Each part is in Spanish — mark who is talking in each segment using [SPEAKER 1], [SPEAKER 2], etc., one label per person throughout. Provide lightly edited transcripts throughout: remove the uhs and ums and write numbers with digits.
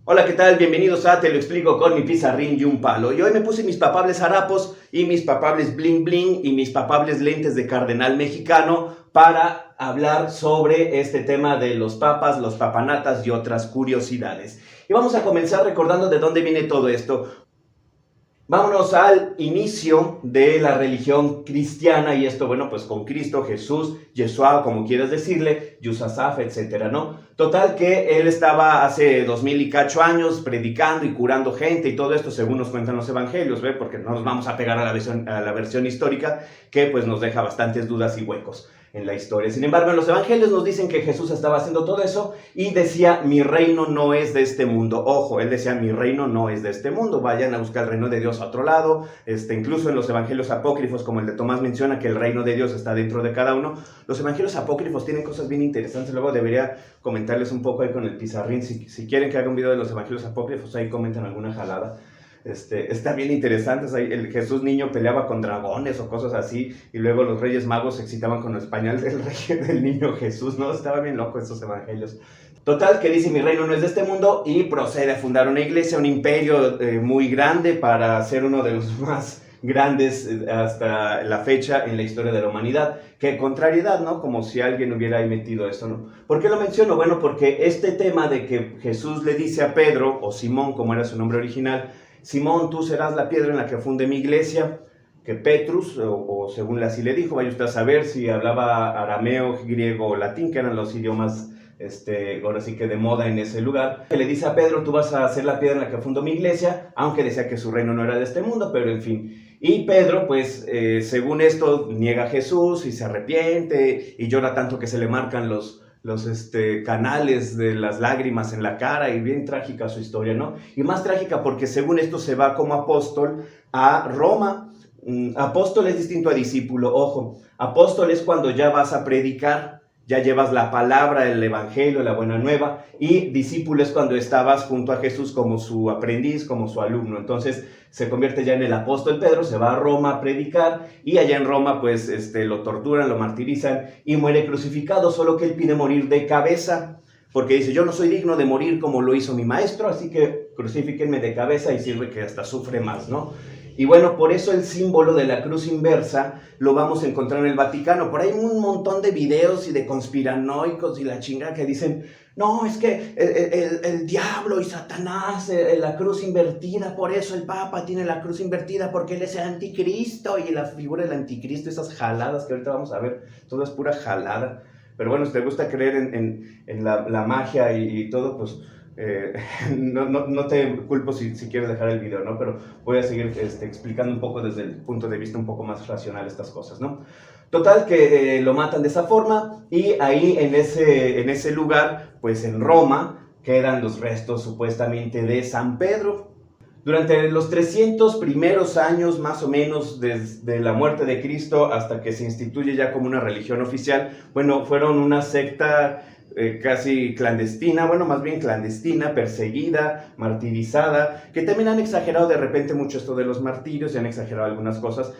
[SPEAKER 1] Hola, ¿qué tal? Bienvenidos a Te lo explico con mi pizarrín y un palo. Y hoy me puse mis papables harapos y mis papables bling bling y mis papables lentes de cardenal mexicano para hablar sobre este tema de los papas, los papanatas y otras curiosidades. Y vamos a comenzar recordando de dónde viene todo esto. Vámonos al inicio de la religión cristiana y esto, bueno, pues con Cristo, Jesús, Yeshua, como quieras decirle, Yusasaf, etcétera, ¿no? Total que él estaba hace 2000 y cacho años predicando y curando gente y todo esto según nos cuentan los evangelios, ¿ve? Porque no nos vamos a pegar a la versión histórica que pues nos deja bastantes dudas y huecos en la historia. Sin embargo, en los evangelios nos dicen que Jesús estaba haciendo todo eso y decía, mi reino no es de este mundo. Ojo, él decía, mi reino no es de este mundo, vayan a buscar el reino de Dios a otro lado. Incluso en los evangelios apócrifos, como el de Tomás menciona que el reino de Dios está dentro de cada uno. Los evangelios apócrifos tienen cosas bien interesantes, luego debería comentarles un poco ahí con el pizarrín, si quieren que haga un video de los evangelios apócrifos, ahí comenten alguna jalada. Está bien interesante, el Jesús niño peleaba con dragones o cosas así, y luego los reyes magos se excitaban con el español del niño Jesús, ¿no? Estaba bien loco estos evangelios. Total, que dice, mi reino no es de este mundo, y procede a fundar una iglesia, un imperio muy grande para ser uno de los más grandes hasta la fecha en la historia de la humanidad. Qué contrariedad, ¿no? Como si alguien hubiera ahí metido esto, ¿no? ¿Por qué lo menciono? Bueno, porque este tema de que Jesús le dice a Pedro, o Simón, como era su nombre original, Simón, tú serás la piedra en la que funde mi iglesia, que Petrus, o según así le dijo, vaya usted a saber si hablaba arameo, griego o latín, que eran los idiomas ahora sí que de moda en ese lugar, que le dice a Pedro, tú vas a ser la piedra en la que fundó mi iglesia, aunque decía que su reino no era de este mundo, pero en fin. Y Pedro, pues, según esto, niega a Jesús y se arrepiente y llora tanto que se le marcan los canales de las lágrimas en la cara, y bien trágica su historia, ¿no? Y más trágica porque según esto se va como apóstol a Roma. Apóstol es distinto a discípulo, ojo. Apóstol es cuando ya vas a predicar, ya llevas la palabra, el evangelio, la buena nueva, y discípulo es cuando estabas junto a Jesús como su aprendiz, como su alumno. Entonces se convierte ya en el apóstol Pedro, se va a Roma a predicar, y allá en Roma pues lo torturan, lo martirizan y muere crucificado, solo que él pide morir de cabeza, porque dice, yo no soy digno de morir como lo hizo mi maestro, así que crucifíquenme de cabeza, y sirve que hasta sufre más, ¿no? Y bueno, por eso el símbolo de la cruz inversa lo vamos a encontrar en el Vaticano. Por ahí hay un montón de videos y de conspiranoicos y la chingada que dicen, no, es que el diablo y Satanás, la cruz invertida, por eso el Papa tiene la cruz invertida, porque él es el anticristo, y la figura del anticristo, esas jaladas que ahorita vamos a ver, todo es pura jalada. Pero bueno, si te gusta creer en la magia y todo, pues no te culpo si quieres dejar el video, ¿no? Pero voy a seguir explicando un poco desde el punto de vista un poco más racional estas cosas, ¿no? Total, que lo matan de esa forma, y ahí en ese lugar, pues en Roma, quedan los restos supuestamente de San Pedro. Durante los 300 primeros años, más o menos, desde la muerte de Cristo hasta que se instituye ya como una religión oficial, bueno, fueron una secta casi clandestina, bueno, más bien clandestina, perseguida, martirizada, que también han exagerado de repente mucho esto de los martirios, y han exagerado algunas cosas,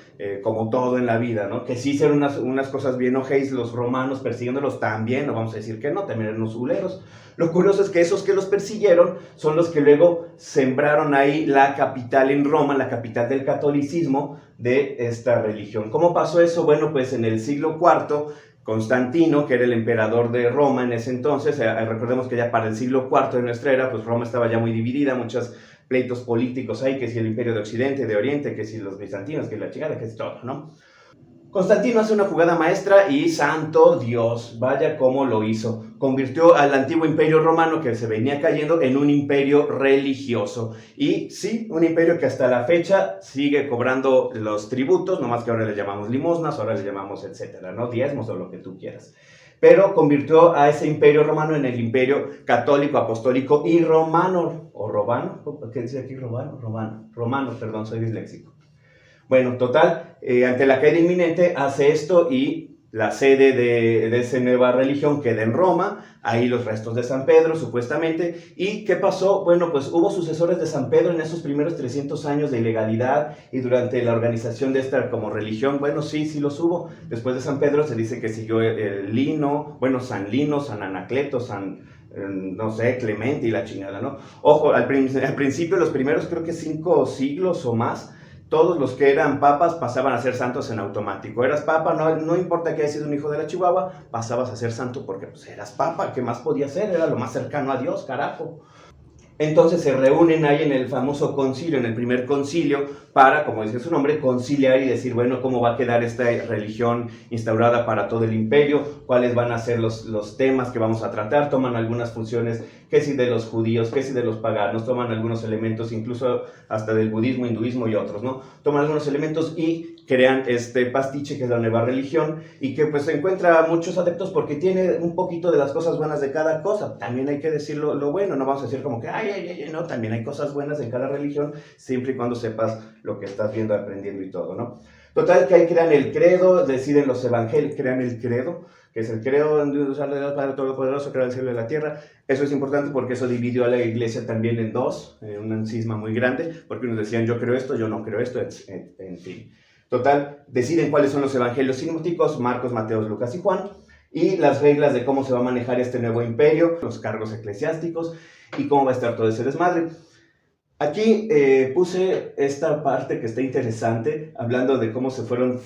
[SPEAKER 1] como todo en la vida, ¿no? Que sí hicieron unas cosas bien ojéis los romanos persiguiéndolos también, no vamos a decir que no, también eran unos huleros. Lo curioso es que esos que los persiguieron son los que luego sembraron ahí la capital en Roma, la capital del catolicismo de esta religión. ¿Cómo pasó eso? Bueno, pues en el siglo IV, Constantino, que era el emperador de Roma en ese entonces, recordemos que ya para el siglo IV de nuestra era, pues Roma estaba ya muy dividida, muchos pleitos políticos ahí, que si el imperio de Occidente, de Oriente, que si los bizantinos, que la chingada, que es todo, ¿no? Constantino hace una jugada maestra y santo Dios, vaya cómo lo hizo. Convirtió al antiguo imperio romano que se venía cayendo en un imperio religioso. Y sí, un imperio que hasta la fecha sigue cobrando los tributos, nomás que ahora le llamamos limosnas, ahora le llamamos etcétera, ¿no? Diezmos o lo que tú quieras. Pero convirtió a ese imperio romano en el imperio católico, apostólico y romano. ¿O romano? ¿Qué dice aquí romano? Romano, perdón, soy disléxico. Bueno, total, ante la caída inminente hace esto, y la sede de esa nueva religión queda en Roma, ahí los restos de San Pedro supuestamente. ¿Y qué pasó? Bueno, pues hubo sucesores de San Pedro en esos primeros 300 años de ilegalidad y durante la organización de esta como religión. Bueno, sí los hubo. Después de San Pedro se dice que siguió el Lino, bueno, San Lino, San Anacleto, San no sé, Clemente y la chingada, ¿no? Ojo, al principio, los primeros creo que 5 siglos o más, todos los que eran papas pasaban a ser santos en automático. Eras papa, no importa que hayas sido un hijo de la Chihuahua, pasabas a ser santo porque pues eras papa, ¿qué más podía ser? Era lo más cercano a Dios, carajo. Entonces se reúnen ahí en el famoso concilio, en el primer concilio, para, como dice su nombre, conciliar y decir, bueno, cómo va a quedar esta religión instaurada para todo el imperio, cuáles van a ser los temas que vamos a tratar. Toman algunas funciones, que si de los judíos, que si de los paganos, toman algunos elementos, incluso hasta del budismo, hinduismo y otros, ¿no? Toman algunos elementos y crean este pastiche que es la nueva religión y que pues encuentra muchos adeptos porque tiene un poquito de las cosas buenas de cada cosa. También hay que decir lo bueno, no vamos a decir como que no, también hay cosas buenas en cada religión, siempre y cuando sepas lo que estás viendo, aprendiendo y todo, ¿no? Total, que ahí crean el credo, deciden los evangelios, crean el credo, que es el credo de Dios Padre Todopoderoso, creador del cielo y de la tierra. Eso es importante porque eso dividió a la iglesia también en dos, en un cisma muy grande, porque unos decían yo creo esto, yo no creo esto, en fin. Total, deciden cuáles son los evangelios sinópticos, Marcos, Mateo, Lucas y Juan, y las reglas de cómo se va a manejar este nuevo imperio, los cargos eclesiásticos y cómo va a estar todo ese desmadre. Aquí puse esta parte que está interesante, hablando de cómo se fueron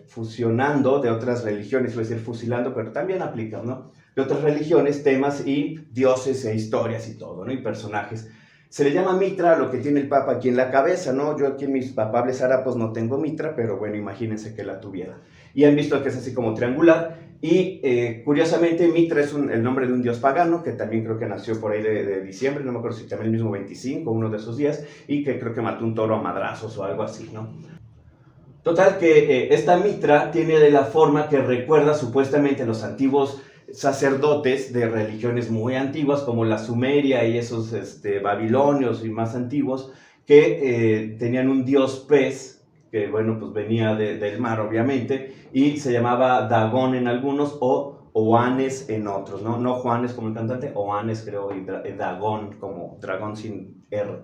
[SPEAKER 1] fusionando de otras religiones, es decir, fusilando, pero también aplica, ¿no? De otras religiones, temas y dioses e historias y todo, ¿no? Y personajes. Se le llama mitra a lo que tiene el Papa aquí en la cabeza, ¿no? Yo aquí en mis papables harapos no tengo mitra, pero bueno, imagínense que la tuviera. Y han visto que es así como triangular. Y curiosamente Mitra es el nombre de un dios pagano que también creo que nació por ahí de diciembre, no me acuerdo si también el mismo 25, uno de esos días, y que creo que mató un toro a madrazos o algo así, ¿no? Total que esta Mitra tiene de la forma que recuerda supuestamente los antiguos sacerdotes de religiones muy antiguas como la Sumeria y esos babilonios y más antiguos que tenían un dios pez que bueno, pues venía del mar obviamente, y se llamaba Dagón en algunos o Oanes en otros, ¿no? No Juanes como el cantante, Oanes creo, y Dagón como dragón sin R.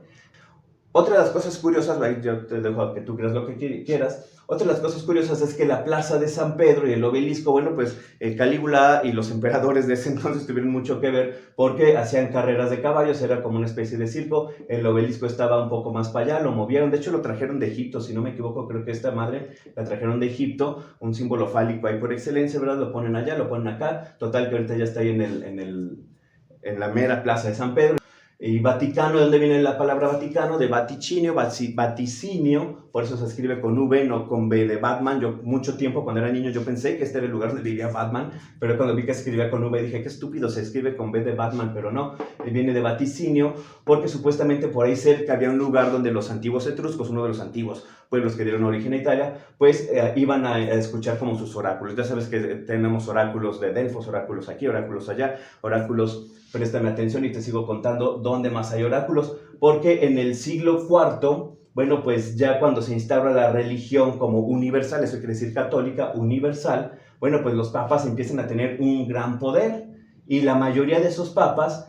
[SPEAKER 1] Otra de las cosas curiosas, yo te dejo a que tú creas lo que quieras, otra de las cosas curiosas es que la plaza de San Pedro y el obelisco, bueno, pues Calígula y los emperadores de ese entonces tuvieron mucho que ver porque hacían carreras de caballos, era como una especie de circo, el obelisco estaba un poco más para allá, lo movieron, de hecho lo trajeron de Egipto, si no me equivoco, creo que esta madre la trajeron de Egipto, un símbolo fálico ahí por excelencia, ¿verdad? Lo ponen allá, lo ponen acá, total que ahorita ya está ahí en la mera plaza de San Pedro. Y Vaticano, ¿de dónde viene la palabra Vaticano? De vaticinio, vaticinio, por eso se escribe con V, no con B de Batman. Yo mucho tiempo, cuando era niño, yo pensé que este era el lugar donde diría Batman, pero cuando vi que se escribía con V, dije, qué estúpido, se escribe con B de Batman, pero no, viene de vaticinio, porque supuestamente por ahí cerca había un lugar donde los antiguos etruscos, uno de los antiguos pueblos que dieron origen a Italia, pues iban a escuchar como sus oráculos. Ya sabes que tenemos oráculos de Delfos, oráculos aquí, oráculos allá, oráculos... Préstame atención y te sigo contando dónde más hay oráculos, porque en el siglo IV, bueno, pues ya cuando se instaura la religión como universal, eso quiere decir católica, universal, bueno, pues los papas empiezan a tener un gran poder, y la mayoría de esos papas,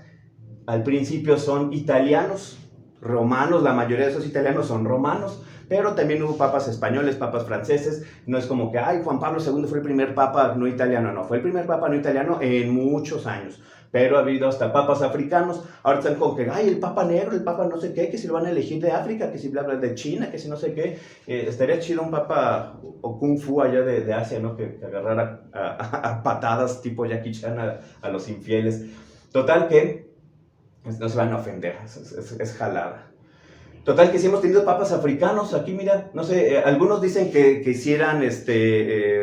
[SPEAKER 1] al principio son italianos, romanos, la mayoría de esos italianos son romanos, pero también hubo papas españoles, papas franceses, no es como que, Juan Pablo II fue el primer papa no italiano, no, fue el primer papa no italiano en muchos años. Pero ha habido hasta papas africanos, ahora están con que, el papa negro, el papa no sé qué, que si lo van a elegir de África, que si bla bla de China, que si no sé qué, estaría chido un papa o Kung Fu allá de Asia, ¿no? Que agarrara a patadas tipo Jackie Chan a los infieles. Total que no se van a ofender, es jalada. Total que sí hemos tenido papas africanos, aquí mira, no sé, algunos dicen que hicieran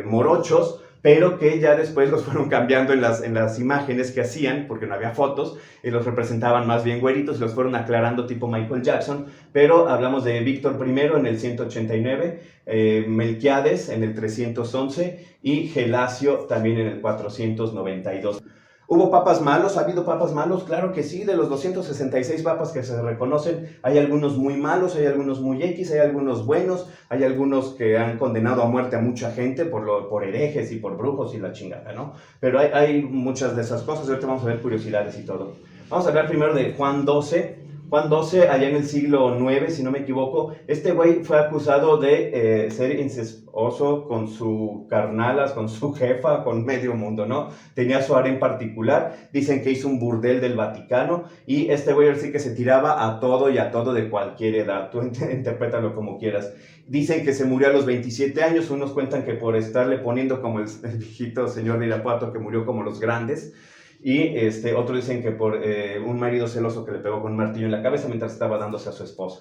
[SPEAKER 1] morochos, pero que ya después los fueron cambiando en las imágenes que hacían, porque no había fotos, y los representaban más bien güeritos, y los fueron aclarando tipo Michael Jackson, pero hablamos de Víctor I en el 189, Melquiades en el 311, y Gelasio también en el 492. ¿Hubo papas malos? ¿Ha habido papas malos? Claro que sí, de los 266 papas que se reconocen, hay algunos muy malos, hay algunos muy X, hay algunos buenos, hay algunos que han condenado a muerte a mucha gente por herejes y por brujos y la chingada, ¿no? Pero hay muchas de esas cosas, ahorita vamos a ver curiosidades y todo. Vamos a hablar primero de Juan XII. Juan XII, allá en el siglo IX, si no me equivoco, este güey fue acusado de ser incestuoso con su carnalas, con su jefa, con medio mundo, ¿no? Tenía su harén particular, dicen que hizo un burdel del Vaticano, y este güey sí que se tiraba a todo y a todo de cualquier edad, tú interprétalo como quieras. Dicen que se murió a los 27 años, unos cuentan que por estarle poniendo como el viejito señor de Irapuato que murió como los grandes, y otros dicen que por un marido celoso que le pegó con un martillo en la cabeza mientras estaba dándose a su esposa.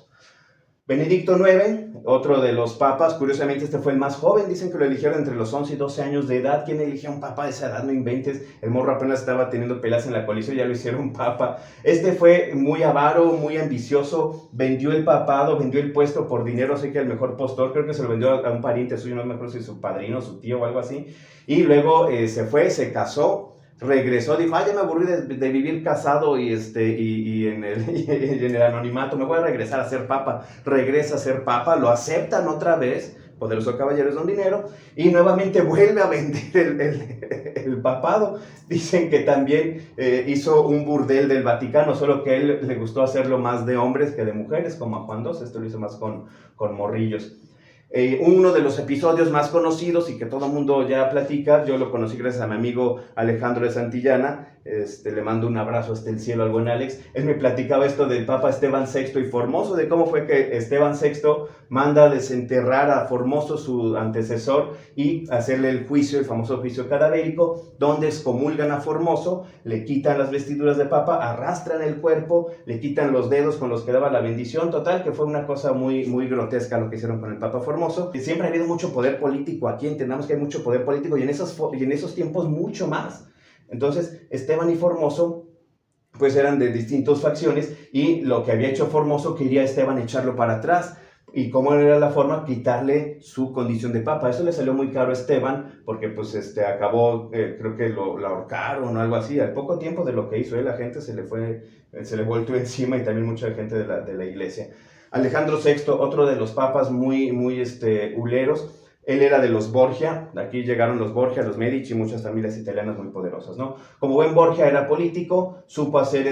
[SPEAKER 1] Benedicto IX, otro de los papas, curiosamente este fue el más joven, dicen que lo eligieron entre los 11 y 12 años de edad. ¿Quién elige a un papa de esa edad? No inventes, el morro apenas estaba teniendo peleas en la coalición y ya lo hicieron papa. Este fue muy avaro, muy ambicioso, vendió el papado, vendió el puesto por dinero, así que el mejor postor, creo que se lo vendió a un pariente suyo, no me acuerdo si su padrino, su tío o algo así, y luego se fue, se casó, regresó, dijo, ya me aburrí de vivir casado y en el anonimato, me voy a regresar a ser papa. Regresa a ser papa, lo aceptan otra vez, poderoso caballero es don dinero, y nuevamente vuelve a vender el papado. Dicen que también hizo un burdel del Vaticano, solo que a él le gustó hacerlo más de hombres que de mujeres, como a Juan II, esto lo hizo más con morrillos. Uno de los episodios más conocidos y que todo el mundo ya platica, yo lo conocí gracias a mi amigo Alejandro de Santillana, le mando un abrazo hasta el cielo al buen Alex. Él me platicaba esto del Papa Esteban VI y Formoso, de cómo fue que Esteban VI manda desenterrar a Formoso, su antecesor, y hacerle el juicio, el famoso juicio cadavérico, donde excomulgan a Formoso, le quitan las vestiduras de papa, arrastran el cuerpo, le quitan los dedos con los que daba la bendición. Total, que fue una cosa muy, muy grotesca lo que hicieron con el Papa Formoso. Y siempre ha habido mucho poder político aquí, entendamos que hay mucho poder político, y en esos tiempos mucho más. Entonces, Esteban y Formoso pues eran de distintas facciones, y lo que había hecho Formoso quería Esteban echarlo para atrás. ¿Y cómo era la forma? Quitarle su condición de papa. Eso le salió muy caro a Esteban, porque pues acabó, creo que lo ahorcaron o algo así. Al poco tiempo de lo que hizo, la gente se le volvió encima, y también mucha gente de la iglesia. Alejandro VI, otro de los papas muy, muy huleros. Él era de los Borgia, de aquí llegaron los Borgia, los Medici, muchas familias italianas muy poderosas, ¿no? Como buen Borgia era político, supo hacer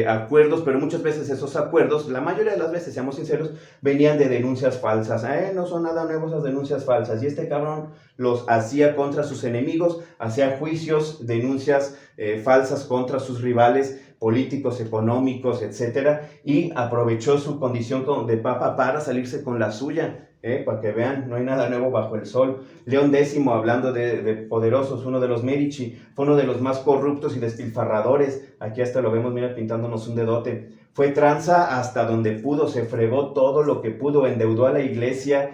[SPEAKER 1] acuerdos, pero muchas veces esos acuerdos, la mayoría de las veces, seamos sinceros, venían de denuncias falsas. No son nada nuevos esas denuncias falsas, y este cabrón los hacía contra sus enemigos, hacía juicios, denuncias falsas contra sus rivales políticos, económicos, etcétera, y aprovechó su condición de papa para salirse con la suya. Para que vean, no hay nada nuevo bajo el sol. León X, hablando de poderosos, uno de los Medici, fue uno de los más corruptos y despilfarradores. Aquí hasta lo vemos, mira, pintándonos un dedote. Fue tranza hasta donde pudo, se fregó todo lo que pudo, endeudó a la iglesia,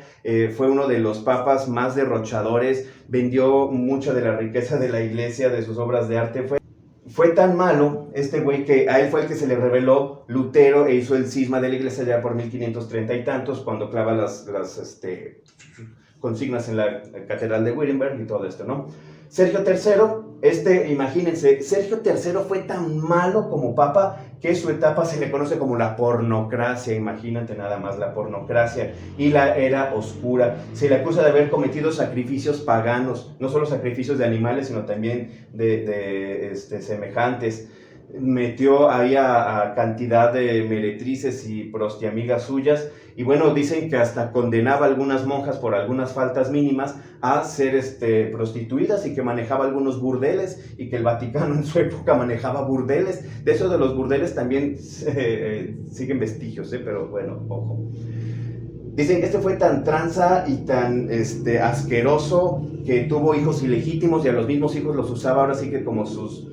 [SPEAKER 1] fue uno de los papas más derrochadores, vendió mucha de la riqueza de la iglesia, de sus obras de arte. Fue tan malo este güey que a él fue el que se le reveló Lutero e hizo el cisma de la iglesia ya por 1530 y tantos, cuando clava las consignas en la catedral de Wittenberg y todo esto, ¿no? Sergio III, imagínense, Sergio III fue tan malo como papa que su etapa se le conoce como la pornocracia. Imagínate nada más, la pornocracia y la era oscura. Se le acusa de haber cometido sacrificios paganos, no solo sacrificios de animales, sino también de semejantes. Metió ahí a cantidad de meretrices y prostiamigas suyas, y bueno, dicen que hasta condenaba a algunas monjas por algunas faltas mínimas a ser prostituidas, y que manejaba algunos burdeles, y que el Vaticano en su época manejaba burdeles. De eso de los burdeles también siguen vestigios, pero bueno, ojo. Dicen que fue tan tranza y tan asqueroso que tuvo hijos ilegítimos, y a los mismos hijos los usaba ahora sí que como sus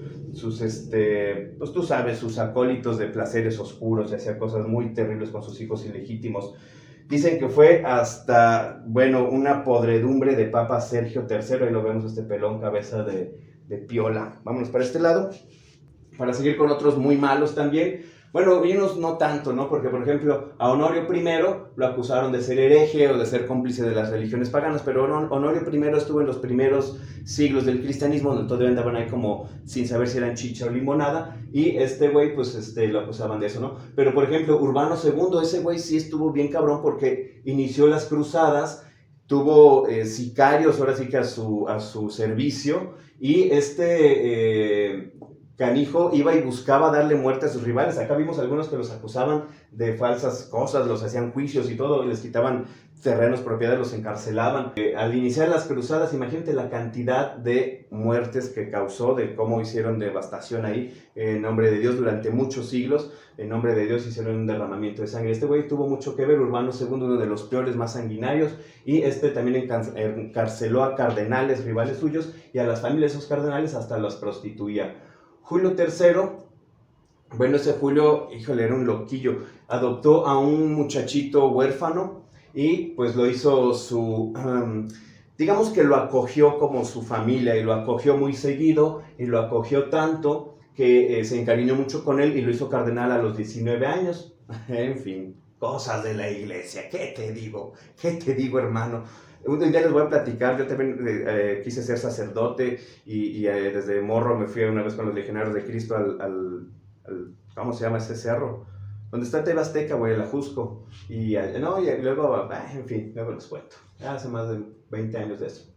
[SPEAKER 1] pues tú sabes, sus acólitos de placeres oscuros, y hacía cosas muy terribles con sus hijos ilegítimos. Dicen que fue hasta, bueno, una podredumbre de Papa Sergio III, y lo vemos pelón, cabeza de piola. Vámonos para este lado, para seguir con otros muy malos también. Bueno, y unos no tanto, ¿no? Porque, por ejemplo, a Honorio I lo acusaron de ser hereje o de ser cómplice de las religiones paganas, pero Honorio I estuvo en los primeros siglos del cristianismo, donde todavía andaban ahí como sin saber si eran chicha o limonada, y güey, pues, lo acusaban de eso, ¿no? Pero, por ejemplo, Urbano II, ese güey sí estuvo bien cabrón, porque inició las cruzadas, tuvo sicarios, ahora sí que a su servicio, y canijo iba y buscaba darle muerte a sus rivales. Acá vimos algunos que los acusaban de falsas cosas, los hacían juicios y todo, y les quitaban terrenos, propiedades, los encarcelaban. Al iniciar las cruzadas, imagínate la cantidad de muertes que causó, de cómo hicieron devastación ahí, en nombre de Dios durante muchos siglos. En nombre de Dios hicieron un derramamiento de sangre. Este güey tuvo mucho que ver, Urbano II, uno de los peores, más sanguinarios, y también encarceló a cardenales, rivales suyos, y a las familias de esos cardenales hasta los prostituía. Julio III, bueno, ese Julio, híjole, era un loquillo, adoptó a un muchachito huérfano y pues lo hizo digamos que lo acogió como su familia, y lo acogió muy seguido, y lo acogió tanto que se encariñó mucho con él y lo hizo cardenal a los 19 años. En fin, cosas de la iglesia. ¿Qué te digo? ¿Qué te digo, hermano? Un día les voy a platicar. Yo también quise ser sacerdote y desde morro me fui una vez con los legionarios de Cristo ¿cómo se llama ese cerro? Donde está TV Azteca, güey, el Ajusco. Y luego, en fin, luego les cuento. Hace más de 20 años de eso.